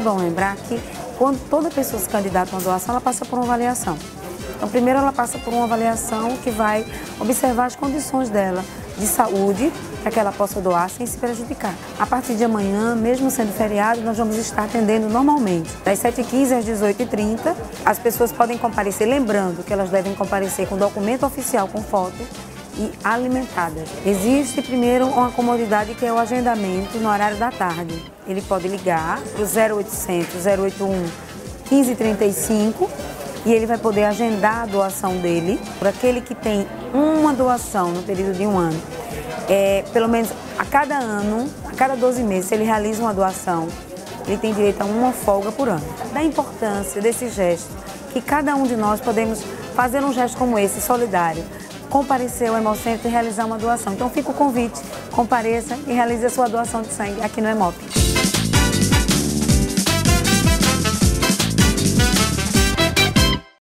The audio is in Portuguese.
bom lembrar que quando toda pessoa se candidata a uma doação, ela passa por uma avaliação. Então, primeiro ela passa por uma avaliação que vai observar as condições dela de saúde, para que ela possa doar sem se prejudicar. A partir de amanhã, mesmo sendo feriado, nós vamos estar atendendo normalmente. Das 7h15 às 18h30, as pessoas podem comparecer, lembrando que elas devem comparecer com documento oficial com foto e alimentadas. Existe primeiro uma comodidade que é o agendamento no horário da tarde. Ele pode ligar para o 0800 081 1535 e ele vai poder agendar a doação dele. Por aquele que tem uma doação no período de um ano, pelo menos a cada ano, a cada 12 meses, se ele realiza uma doação, ele tem direito a uma folga por ano. Da importância desse gesto, que cada um de nós podemos fazer um gesto como esse, solidário, comparecer ao Hemocentro e realizar uma doação. Então fica o convite, compareça e realize a sua doação de sangue aqui no Hemop.